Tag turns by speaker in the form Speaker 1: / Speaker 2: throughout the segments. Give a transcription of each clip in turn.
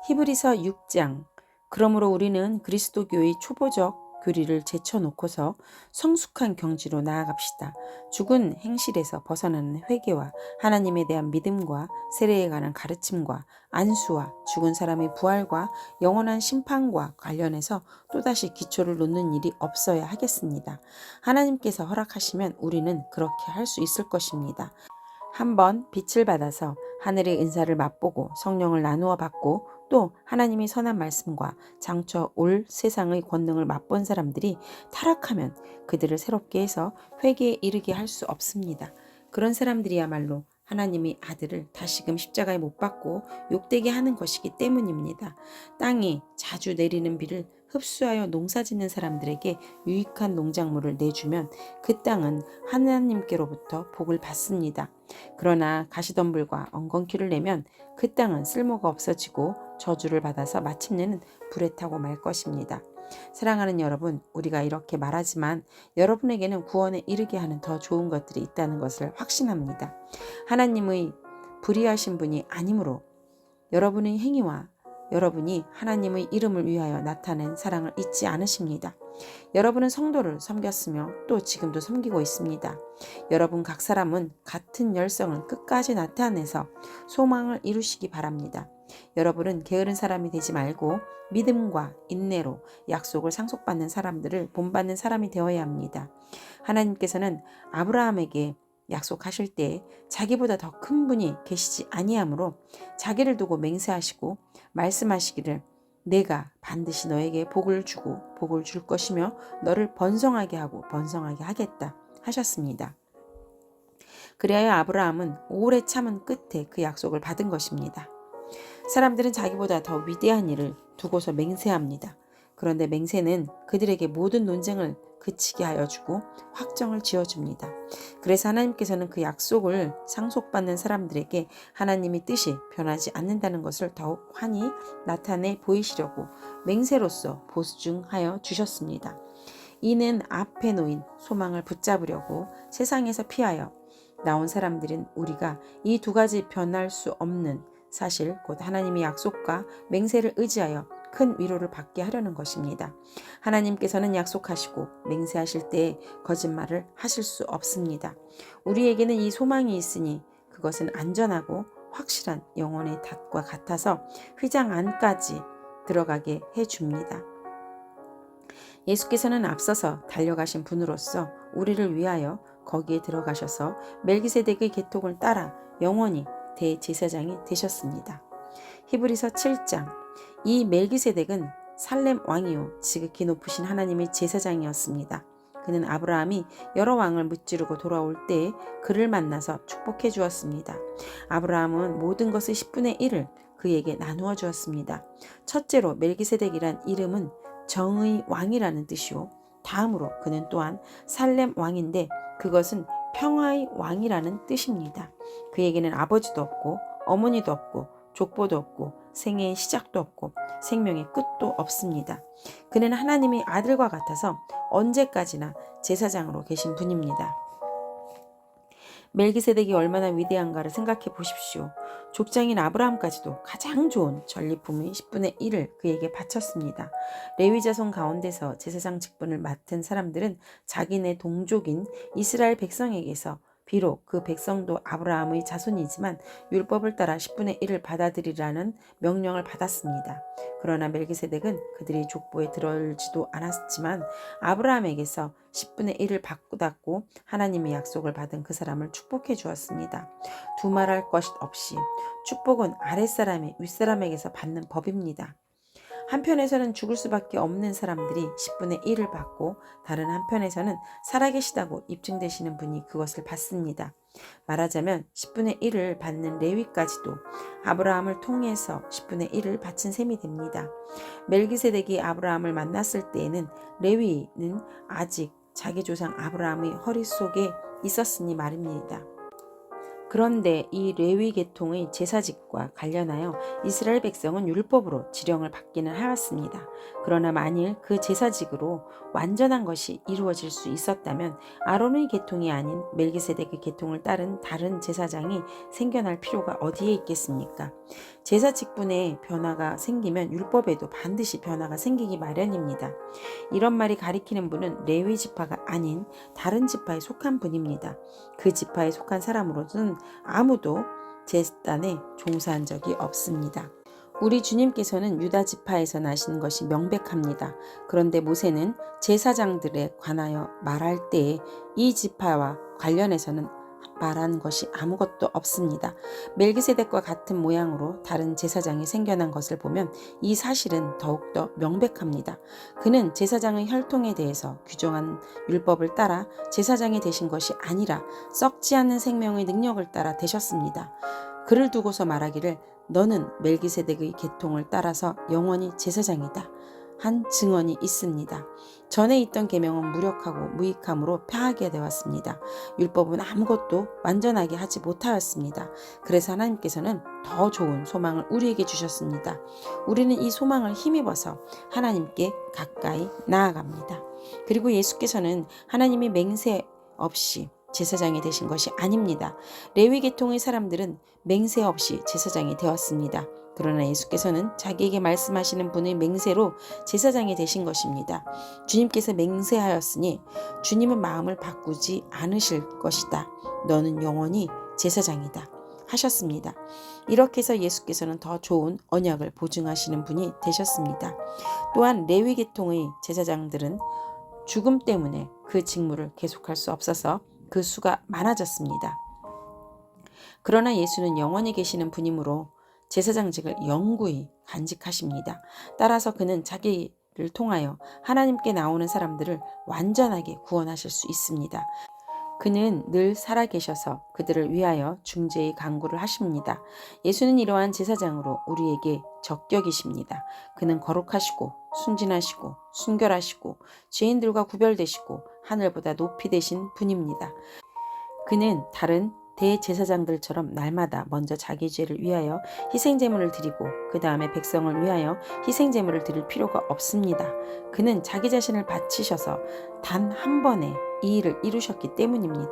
Speaker 1: 히브리서 6장. 그러므로 우리는 그리스도교의 초보적 교리를 제쳐놓고서 성숙한 경지로 나아갑시다. 죽은 행실에서 벗어나는 회개와 하나님에 대한 믿음과 세례에 관한 가르침과 안수와 죽은 사람의 부활과 영원한 심판과 관련해서 또다시 기초를 놓는 일이 없어야 하겠습니다. 하나님께서 허락하시면 우리는 그렇게 할 수 있을 것입니다. 한번 빛을 받아서 하늘의 은사를 맛보고 성령을 나누어 받고 또 하나님의 선한 말씀과 장차 올 세상의 권능을 맛본 사람들이 타락하면 그들을 새롭게 해서 회개에 이르게 할 수 없습니다. 그런 사람들이야말로 하나님의 아들을 다시금 십자가에 못 박고 욕되게 하는 것이기 때문입니다. 땅에 자주 내리는 비를 흡수하여 농사짓는 사람들에게 유익한 농작물을 내주면 그 땅은 하나님께로부터 복을 받습니다. 그러나 가시덤불과 엉겅퀴를 내면 그 땅은 쓸모가 없어지고 저주를 받아서 마침내는 불에 타고 말 것입니다. 사랑하는 여러분, 우리가 이렇게 말하지만 여러분에게는 구원에 이르게 하는 더 좋은 것들이 있다는 것을 확신합니다. 하나님의 불의하신 분이 아니므로 여러분의 행위와 여러분이 하나님의 이름을 위하여 나타낸 사랑을 잊지 않으십니다. 여러분은 성도를 섬겼으며 또 지금도 섬기고 있습니다. 여러분 각 사람은 같은 열성을 끝까지 나타내서 소망을 이루시기 바랍니다. 여러분은 게으른 사람이 되지 말고 믿음과 인내로 약속을 상속받는 사람들을 본받는 사람이 되어야 합니다. 하나님께서는 아브라함에게 약속하실 때 자기보다 더 큰 분이 계시지 아니하므로 자기를 두고 맹세하시고 말씀하시기를 내가 반드시 너에게 복을 주고 복을 줄 것이며 너를 번성하게 하고 번성하게 하겠다 하셨습니다. 그리하여 아브라함은 오래 참은 끝에 그 약속을 받은 것입니다. 사람들은 자기보다 더 위대한 일을 두고서 맹세합니다. 그런데 맹세는 그들에게 모든 논쟁을 그치게 하여 주고 확정을 지어줍니다. 그래서 하나님께서는 그 약속을 상속받는 사람들에게 하나님의 뜻이 변하지 않는다는 것을 더욱 환히 나타내 보이시려고 맹세로서 보증하여 주셨습니다. 이는 앞에 놓인 소망을 붙잡으려고 세상에서 피하여 나온 사람들인 우리가 이 두 가지 변할 수 없는 사실 곧 하나님의 약속과 맹세를 의지하여 큰 위로를 받게 하려는 것입니다. 하나님께서는 약속하시고 맹세하실 때 거짓말을 하실 수 없습니다. 우리에게는 이 소망이 있으니 그것은 안전하고 확실한 영혼의 닷과 같아서 휘장 안까지 들어가게 해줍니다. 예수께서는 앞서서 달려가신 분으로서 우리를 위하여 거기에 들어가셔서 멜기세덱의 계통을 따라 영원히 대제사장이 되셨습니다. 히브리서 7장. 이 멜기세덱은 살렘 왕이요 지극히 높으신 하나님의 제사장이었습니다. 그는 아브라함이 여러 왕을 무찌르고 돌아올 때에 그를 만나서 축복해 주었습니다. 아브라함은 모든 것의 10분의 1을 그에게 나누어 주었습니다. 첫째로 멜기세덱이란 이름은 정의 왕이라는 뜻이요. 다음으로 그는 또한 살렘 왕인데 그것은 평화의 왕이라는 뜻입니다. 그에게는 아버지도 없고 어머니도 없고 족보도 없고 생애의 시작도 없고 생명의 끝도 없습니다. 그는 하나님의 아들과 같아서 언제까지나 제사장으로 계신 분입니다. 멜기세덱이 얼마나 위대한가를 생각해 보십시오. 족장인 아브라함까지도 가장 좋은 전리품의 10분의 1을 그에게 바쳤습니다. 레위 자손 가운데서 제사장 직분을 맡은 사람들은 자기네 동족인 이스라엘 백성에게서 비록 그 백성도 아브라함의 자손이지만 율법을 따라 10분의 1을 받아들이라는 명령을 받았습니다. 그러나 멜기세덱은 그들의 족보에 들어올지도 않았지만 아브라함에게서 10분의 1을 받고 하나님의 약속을 받은 그 사람을 축복해 주었습니다. 두말할 것 없이 축복은 아랫사람이 윗사람에게서 받는 법입니다. 한편에서는 죽을 수밖에 없는 사람들이 10분의 1을 받고 다른 한편에서는 살아계시다고 입증되시는 분이 그것을 받습니다. 말하자면 10분의 1을 받는 레위까지도 아브라함을 통해서 10분의 1을 바친 셈이 됩니다. 멜기세덱이 아브라함을 만났을 때에는 레위는 아직 자기 조상 아브라함의 허리 속에 있었으니 말입니다. 그런데 이 레위 계통의 제사직과 관련하여 이스라엘 백성은 율법으로 지령을 받기는 하였습니다. 그러나 만일 그 제사직으로 완전한 것이 이루어질 수 있었다면 아론의 계통이 아닌 멜기세덱의 계통을 따른 다른 제사장이 생겨날 필요가 어디에 있겠습니까? 제사 직분에 변화가 생기면 율법에도 반드시 변화가 생기기 마련입니다. 이런 말이 가리키는 분은 레위 지파가 아닌 다른 지파에 속한 분입니다. 그 지파에 속한 사람으로는 아무도 제단에 종사한 적이 없습니다. 우리 주님께서는 유다 지파에서 나신 것이 명백합니다. 그런데 모세는 제사장들에 관하여 말할 때에 이 지파와 관련해서는 말한 것이 아무것도 없습니다. 멜기세덱과 같은 모양으로 다른 제사장이 생겨난 것을 보면 이 사실은 더욱더 명백합니다. 그는 제사장의 혈통에 대해서 규정한 율법을 따라 제사장이 되신 것이 아니라 썩지 않는 생명의 능력을 따라 되셨습니다. 그를 두고서 말하기를 너는 멜기세덱의 계통을 따라서 영원히 제사장이다 한 증언이 있습니다. 전에 있던 계명은 무력하고 무익함으로 폐하게 되었습니다. 율법은 아무것도 완전하게 하지 못하였습니다. 그래서 하나님께서는 더 좋은 소망을 우리에게 주셨습니다. 우리는 이 소망을 힘입어서 하나님께 가까이 나아갑니다. 그리고 예수께서는 하나님이 맹세 없이 제사장이 되신 것이 아닙니다. 레위 계통의 사람들은 맹세 없이 제사장이 되었습니다. 그러나 예수께서는 자기에게 말씀하시는 분의 맹세로 제사장이 되신 것입니다. 주님께서 맹세하였으니 주님은 마음을 바꾸지 않으실 것이다. 너는 영원히 제사장이다 하셨습니다. 이렇게 해서 예수께서는 더 좋은 언약을 보증하시는 분이 되셨습니다. 또한 레위 계통의 제사장들은 죽음 때문에 그 직무를 계속할 수 없어서 그 수가 많아졌습니다. 그러나 예수는 영원히 계시는 분이므로 제사장직을 영구히 간직하십니다. 따라서 그는 자기를 통하여 하나님께 나오는 사람들을 완전하게 구원하실 수 있습니다. 그는 늘 살아계셔서 그들을 위하여 중재의 간구를 하십니다. 예수는 이러한 제사장으로 우리에게 적격이십니다. 그는 거룩하시고 순진하시고 순결하시고 죄인들과 구별되시고 하늘보다 높이 되신 분입니다. 그는 다른 대제사장들처럼 날마다 먼저 자기 죄를 위하여 희생제물을 드리고 그 다음에 백성을 위하여 희생제물을 드릴 필요가 없습니다. 그는 자기 자신을 바치셔서 단 한 번에 이 일을 이루셨기 때문입니다.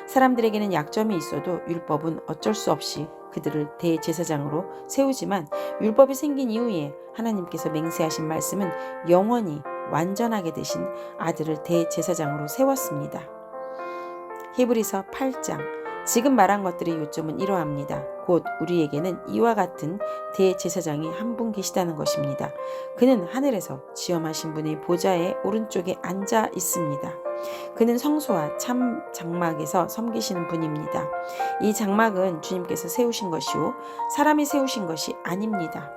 Speaker 1: 사람들에게는 약점이 있어도 율법은 어쩔 수 없이 그들을 대제사장으로 세우지만 율법이 생긴 이후에 하나님께서 맹세하신 말씀은 영원히 완전하게 되신 아들을 대제사장으로 세웠습니다. 히브리서 8장 지금 말한 것들의 요점은 이러합니다. 곧 우리에게는 이와 같은 대제사장이 한 분 계시다는 것입니다. 그는 하늘에서 지엄하신 분의 보좌의 오른쪽에 앉아 있습니다. 그는 성소와 참 장막에서 섬기시는 분입니다. 이 장막은 주님께서 세우신 것이요 사람이 세우신 것이 아닙니다.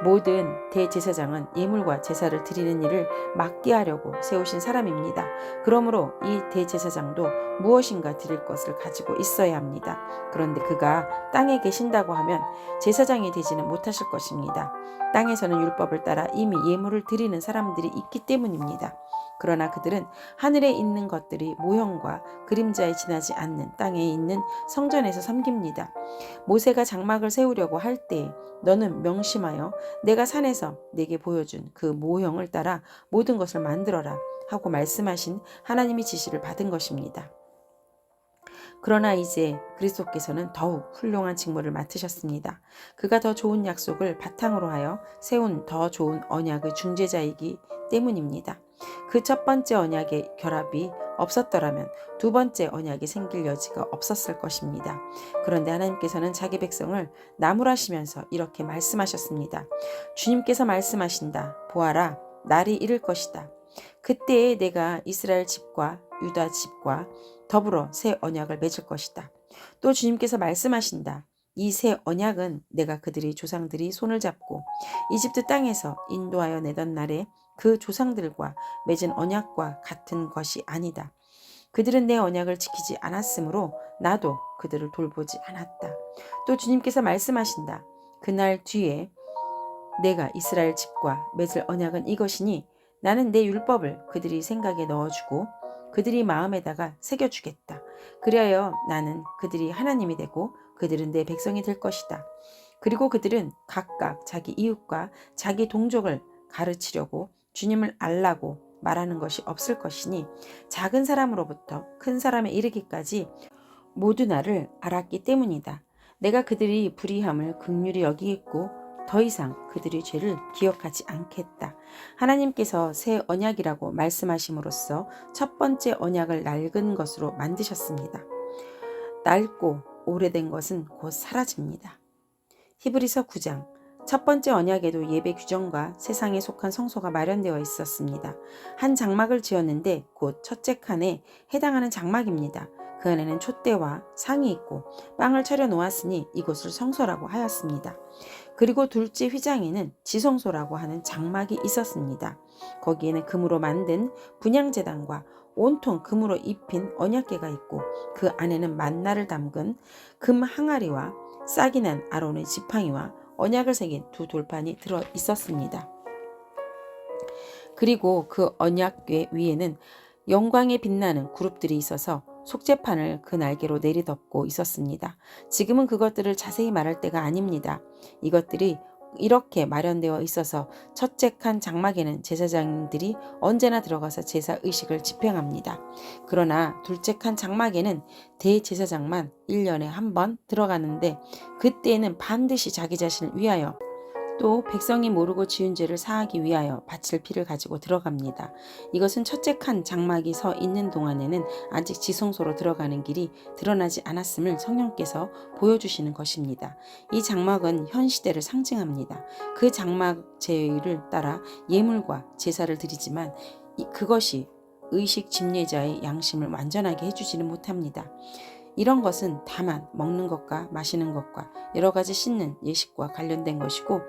Speaker 1: 모든 대제사장은 예물과 제사를 드리는 일을 맡게 하려고 세우신 사람입니다. 그러므로 이 대제사장도 무엇인가 드릴 것을 가지고 있어야 합니다. 그런데 그가 땅에 계신다고 하면 제사장이 되지는 못하실 것입니다. 땅에서는 율법을 따라 이미 예물을 드리는 사람들이 있기 때문입니다. 그러나 그들은 하늘에 있는 것들이 모형과 그림자에 지나지 않는 땅에 있는 성전에서 섬깁니다. 모세가 장막을 세우려고 할 때 너는 명심하여 내가 산에서 내게 보여준 그 모형을 따라 모든 것을 만들어라 하고 말씀하신 하나님의 지시를 받은 것입니다. 그러나 이제 그리스도께서는 더욱 훌륭한 직무를 맡으셨습니다. 그가 더 좋은 약속을 바탕으로 하여 세운 더 좋은 언약의 중재자이기 때문입니다. 그 첫 번째 언약의 결합이 없었더라면 두 번째 언약이 생길 여지가 없었을 것입니다. 그런데 하나님께서는 자기 백성을 나무라시면서 이렇게 말씀하셨습니다. 주님께서 말씀하신다. 보아라, 날이 이를 것이다. 그때에 내가 이스라엘 집과 유다 집과 더불어 새 언약을 맺을 것이다. 또 주님께서 말씀하신다. 이 새 언약은 내가 그들의 조상들이 손을 잡고 이집트 땅에서 인도하여 내던 날에 그 조상들과 맺은 언약과 같은 것이 아니다. 그들은 내 언약을 지키지 않았으므로 나도 그들을 돌보지 않았다. 또 주님께서 말씀하신다. 그날 뒤에 내가 이스라엘 집과 맺을 언약은 이것이니 나는 내 율법을 그들이 생각에 넣어주고 그들이 마음에다가 새겨주겠다. 그리하여 나는 그들이 하나님이 되고 그들은 내 백성이 될 것이다. 그리고 그들은 각각 자기 이웃과 자기 동족을 가르치려고 주님을 알라고 말하는 것이 없을 것이니 작은 사람으로부터 큰 사람에 이르기까지 모두 나를 알았기 때문이다. 내가 그들이 불의함을 긍휼히 여기겠고 더 이상 그들의 죄를 기억하지 않겠다. 하나님께서 새 언약이라고 말씀하심으로써 첫 번째 언약을 낡은 것으로 만드셨습니다. 낡고 오래된 것은 곧 사라집니다. 히브리서 9장. 첫 번째 언약에도 예배 규정과 세상에 속한 성소가 마련되어 있었습니다. 한 장막을 지었는데 곧 첫째 칸에 해당하는 장막입니다. 그 안에는 촛대와 상이 있고 빵을 차려 놓았으니 이곳을 성소라고 하였습니다. 그리고 둘째 휘장에는 지성소라고 하는 장막이 있었습니다. 거기에는 금으로 만든 분향제단과 온통 금으로 입힌 언약궤가 있고 그 안에는 만나를 담근 금 항아리와 싹이 난 아론의 지팡이와 언약을 새긴 두 돌판이 들어 있었습니다. 그리고 그 언약궤 위에는 영광에 빛나는 그룹들이 있어서 속죄판을 그 날개로 내리덮고 있었습니다. 지금은 그것들을 자세히 말할 때가 아닙니다. 이것들이 이렇게 마련되어 있어서 첫째 칸 장막에는 제사장들이 언제나 들어가서 제사 의식을 집행합니다. 그러나 둘째 칸 장막에는 대제사장만 1년에 한 번 들어가는데 그때에는 반드시 자기 자신을 위하여 또 백성이 모르고 지은 죄를 사하기 위하여 바칠 피를 가지고 들어갑니다. 이것은 첫째 칸 장막이 서 있는 동안에는 아직 지성소로 들어가는 길이 드러나지 않았음을 성령께서 보여주시는 것입니다. 이 장막은 현 시대를 상징합니다. 그 장막 제의를 따라 예물과 제사를 드리지만 그것이 의식 집례자의 양심을 완전하게 해주지는 못합니다. 이런 것은 다만 먹는 것과 마시는 것과 여러 가지 씻는 예식과 관련된 것이고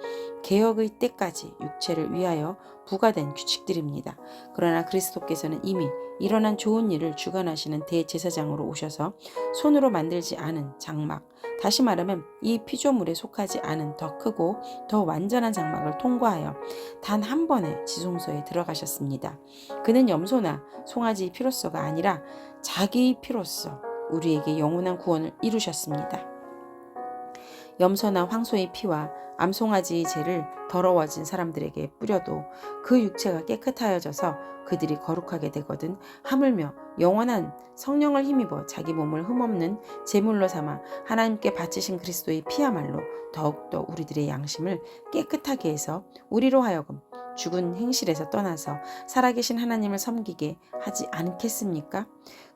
Speaker 1: 개혁의 때까지 육체를 위하여 부과된 규칙들입니다. 그러나 그리스도께서는 이미 일어난 좋은 일을 주관하시는 대제사장으로 오셔서 손으로 만들지 않은 장막, 다시 말하면 이 피조물에 속하지 않은 더 크고 더 완전한 장막을 통과하여 단 한 번의 지성소에 들어가셨습니다. 그는 염소나 송아지의 피로서가 아니라 자기의 피로서 우리에게 영원한 구원을 이루셨습니다. 염소나 황소의 피와 암송아지의 죄를 더러워진 사람들에게 뿌려도 그 육체가 깨끗하여져서 그들이 거룩하게 되거든 하물며 영원한 성령을 힘입어 자기 몸을 흠없는 제물로 삼아 하나님께 바치신 그리스도의 피야말로 더욱더 우리들의 양심을 깨끗하게 해서 우리로 하여금 죽은 행실에서 떠나서 살아계신 하나님을 섬기게 하지 않겠습니까?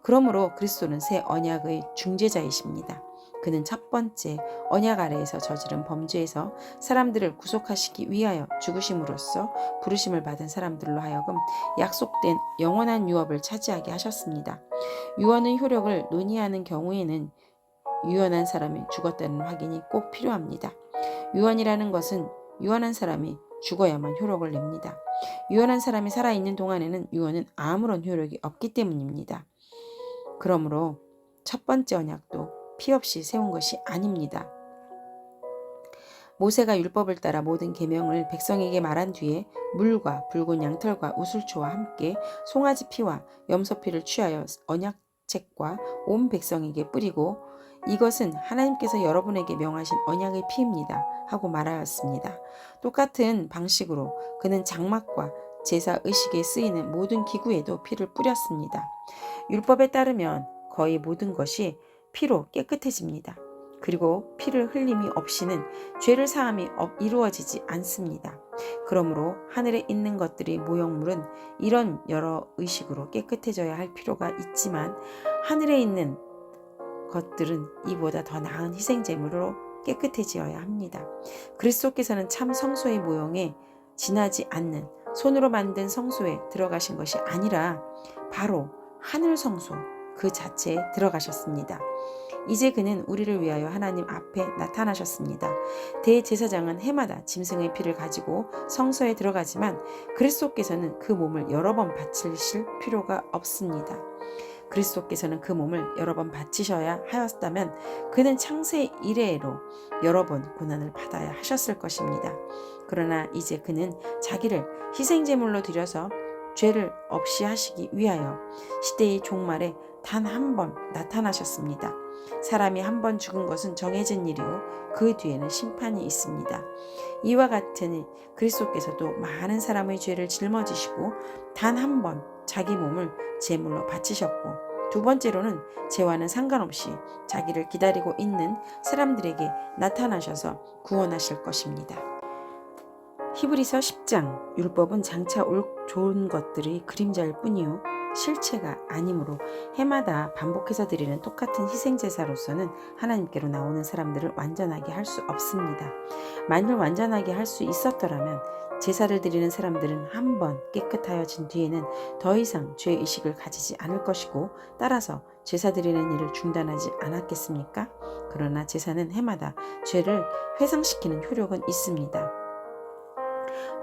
Speaker 1: 그러므로 그리스도는 새 언약의 중재자이십니다. 그는 첫 번째 언약 아래에서 저지른 범죄에서 사람들을 구속하시기 위하여 죽으심으로써 부르심을 받은 사람들로 하여금 약속된 영원한 유업을 차지하게 하셨습니다. 유언의 효력을 논의하는 경우에는 유언한 사람이 죽었다는 확인이 꼭 필요합니다. 유언이라는 것은 유언한 사람이 죽어야만 효력을 냅니다. 유언한 사람이 살아있는 동안에는 유언은 아무런 효력이 없기 때문입니다. 그러므로 첫 번째 언약도 피 없이 세운 것이 아닙니다. 모세가 율법을 따라 모든 계명을 백성에게 말한 뒤에 물과 붉은 양털과 우슬초와 함께 송아지 피와 염소 피를 취하여 언약책과 온 백성에게 뿌리고 이것은 하나님께서 여러분에게 명하신 언약의 피입니다 하고 말하였습니다. 똑같은 방식으로 그는 장막과 제사 의식에 쓰이는 모든 기구에도 피를 뿌렸습니다. 율법에 따르면 거의 모든 것이 피로 깨끗해집니다. 그리고 피를 흘림이 없이는 죄를 사함이 이루어지지 않습니다. 그러므로 하늘에 있는 것들의 모형물은 이런 여러 의식으로 깨끗해져야 할 필요가 있지만 하늘에 있는 것들은 이보다 더 나은 희생제물로 깨끗해지어야 합니다. 그리스도께서는 참 성소의 모형에 지나지 않는 손으로 만든 성소에 들어가신 것이 아니라 바로 하늘 성소 그 자체에 들어가셨습니다. 이제 그는 우리를 위하여 하나님 앞에 나타나셨습니다. 대제사장은 해마다 짐승의 피를 가지고 성소에 들어가지만 그리스도께서는 그 몸을 여러 번 바치실 필요가 없습니다. 그리스도께서는 그 몸을 여러 번 바치셔야 하였다면 그는 창세 이래로 여러 번 고난을 받아야 하셨을 것입니다. 그러나 이제 그는 자기를 희생제물로 드려서 죄를 없이 하시기 위하여 시대의 종말에 단 한 번 나타나셨습니다. 사람이 한 번 죽은 것은 정해진 일이요 그 뒤에는 심판이 있습니다. 이와 같으니 그리스도께서도 많은 사람의 죄를 짊어지시고 단 한 번 자기 몸을 제물로 바치셨고, 두 번째로는 죄와는 상관없이 자기를 기다리고 있는 사람들에게 나타나셔서 구원하실 것입니다. 히브리서 10장 율법은 장차 올 좋은 것들의 그림자일 뿐이요 실체가 아니므로 해마다 반복해서 드리는 똑같은 희생제사로서는 하나님께로 나오는 사람들을 완전하게 할 수 없습니다. 만일 완전하게 할 수 있었더라면 제사를 드리는 사람들은 한 번 깨끗하여진 뒤에는 더 이상 죄의식을 가지지 않을 것이고, 따라서 제사 드리는 일을 중단하지 않았겠습니까? 그러나 제사는 해마다 죄를 회상시키는 효력은 있습니다.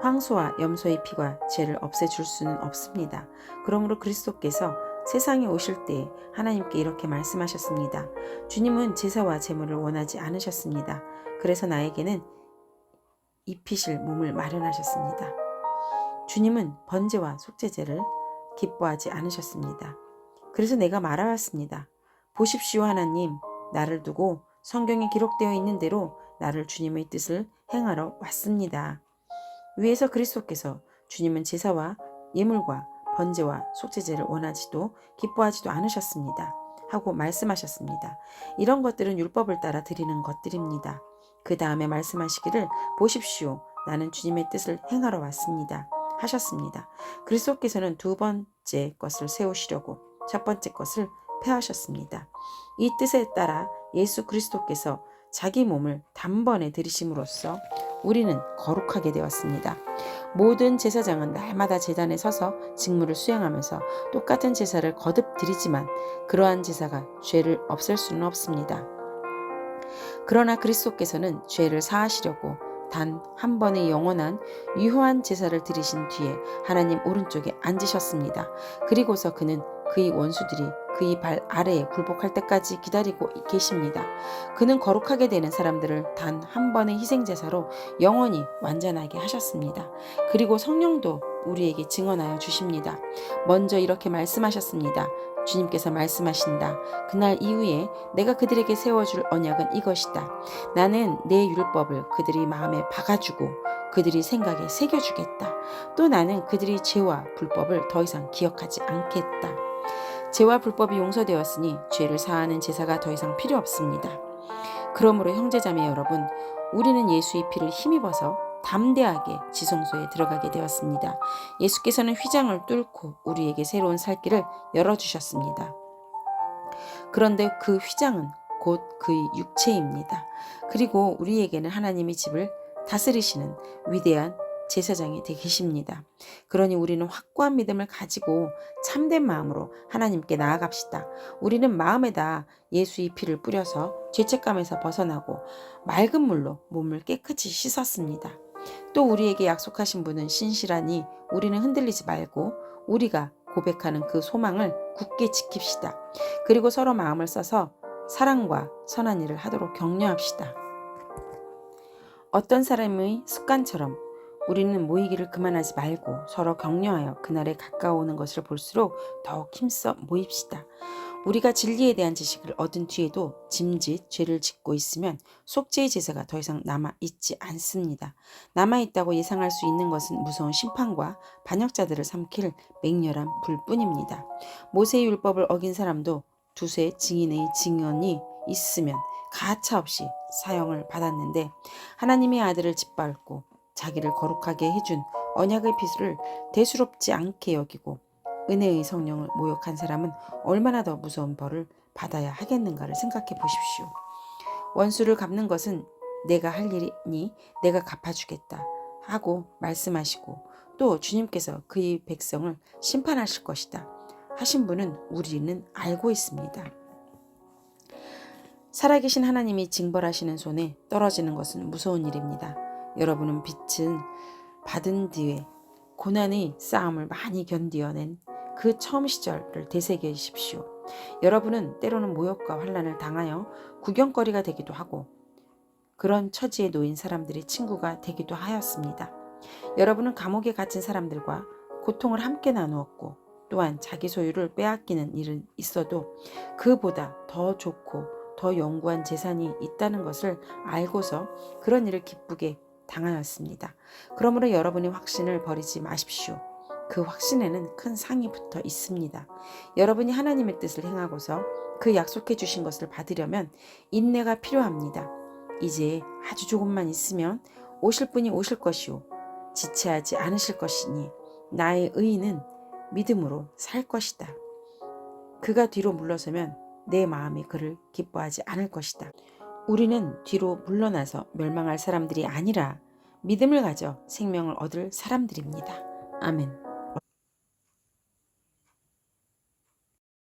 Speaker 1: 황소와 염소의 피가 죄를 없애줄 수는 없습니다. 그러므로 그리스도께서 세상에 오실 때 하나님께 이렇게 말씀하셨습니다. 주님은 제사와 제물을 원하지 않으셨습니다. 그래서 나에게는 입히실 몸을 마련하셨습니다. 주님은 번제와 속죄제를 기뻐하지 않으셨습니다. 그래서 내가 말하였습니다. 보십시오 하나님, 나를 두고 성경에 기록되어 있는 대로 나를 주님의 뜻을 행하러 왔습니다. 위에서 그리스도께서 주님은 제사와 예물과 번제와 속죄제를 원하지도 기뻐하지도 않으셨습니다 하고 말씀하셨습니다. 이런 것들은 율법을 따라 드리는 것들입니다. 그 다음에 말씀하시기를 보십시오, 나는 주님의 뜻을 행하러 왔습니다 하셨습니다. 그리스도께서는 두 번째 것을 세우시려고 첫 번째 것을 폐하셨습니다. 이 뜻에 따라 예수 그리스도께서 자기 몸을 단번에 들이심으로써 우리는 거룩하게 되었습니다. 모든 제사장은 날마다 제단에 서서 직무를 수행하면서 똑같은 제사를 거듭 드리지만 그러한 제사가 죄를 없앨 수는 없습니다. 그러나 그리스도께서는 죄를 사하시려고 단 한 번의 영원한 유효한 제사를 드리신 뒤에 하나님 오른쪽에 앉으셨습니다. 그리고서 그는 그의 원수들이 그의 발 아래에 굴복할 때까지 기다리고 계십니다. 그는 거룩하게 되는 사람들을 단 한 번의 희생제사로 영원히 완전하게 하셨습니다. 그리고 성령도 우리에게 증언하여 주십니다. 먼저 이렇게 말씀하셨습니다. 주님께서 말씀하신다. 그날 이후에 내가 그들에게 세워줄 언약은 이것이다. 나는 내 율법을 그들의 마음에 박아주고 그들이 생각에 새겨주겠다. 또 나는 그들이 죄와 불법을 더 이상 기억하지 않겠다. 죄와 불법이 용서되었으니 죄를 사하는 제사가 더 이상 필요 없습니다. 그러므로 형제자매 여러분, 우리는 예수의 피를 힘입어서 담대하게 지성소에 들어가게 되었습니다. 예수께서는 휘장을 뚫고 우리에게 새로운 살 길을 열어주셨습니다. 그런데 그 휘장은 곧 그의 육체입니다. 그리고 우리에게는 하나님의 집을 다스리시는 위대한 제사장이 계십니다. 그러니 우리는 확고한 믿음을 가지고 참된 마음으로 하나님께 나아갑시다. 우리는 마음에다 예수의 피를 뿌려서 죄책감에서 벗어나고 맑은 물로 몸을 깨끗이 씻었습니다. 또 우리에게 약속하신 분은 신실하니 우리는 흔들리지 말고 우리가 고백하는 그 소망을 굳게 지킵시다. 그리고 서로 마음을 써서 사랑과 선한 일을 하도록 격려합시다. 어떤 사람의 습관처럼 우리는 모이기를 그만하지 말고 서로 격려하여 그날에 가까워오는 것을 볼수록 더욱 힘써 모입시다. 우리가 진리에 대한 지식을 얻은 뒤에도 짐짓 죄를 짓고 있으면 속죄의 제사가 더 이상 남아있지 않습니다. 남아있다고 예상할 수 있는 것은 무서운 심판과 반역자들을 삼킬 맹렬한 불뿐입니다. 모세의 율법을 어긴 사람도 두세 증인의 증언이 있으면 가차없이 사형을 받았는데 하나님의 아들을 짓밟고 자기를 거룩하게 해준 언약의 피를 대수롭지 않게 여기고 은혜의 성령을 모욕한 사람은 얼마나 더 무서운 벌을 받아야 하겠는가를 생각해 보십시오. 원수를 갚는 것은 내가 할 일이니 내가 갚아주겠다 하고 말씀하시고 또 주님께서 그의 백성을 심판하실 것이다 하신 분은 우리는 알고 있습니다. 살아계신 하나님이 징벌하시는 손에 떨어지는 것은 무서운 일입니다. 여러분은 빛은 받은 뒤에 고난의 싸움을 많이 견디어낸 그 처음 시절을 되새기십시오. 여러분은 때로는 모욕과 환난을 당하여 구경거리가 되기도 하고 그런 처지에 놓인 사람들의 친구가 되기도 하였습니다. 여러분은 감옥에 갇힌 사람들과 고통을 함께 나누었고 또한 자기 소유를 빼앗기는 일은 있어도 그보다 더 좋고 더 영구한 재산이 있다는 것을 알고서 그런 일을 기쁘게 당하였습니다. 그러므로 여러분이 확신을 버리지 마십시오. 그 확신에는 큰 상이 붙어 있습니다. 여러분이 하나님의 뜻을 행하고서 그 약속해 주신 것을 받으려면 인내가 필요합니다. 이제 아주 조금만 있으면 오실 분이 오실 것이요 지체하지 않으실 것이니 나의 의인은 믿음으로 살 것이다. 그가 뒤로 물러서면 내 마음이 그를 기뻐하지 않을 것이다. 우리는 뒤로 물러나서 멸망할 사람들이 아니라 믿음을 가져 생명을 얻을 사람들입니다. 아멘.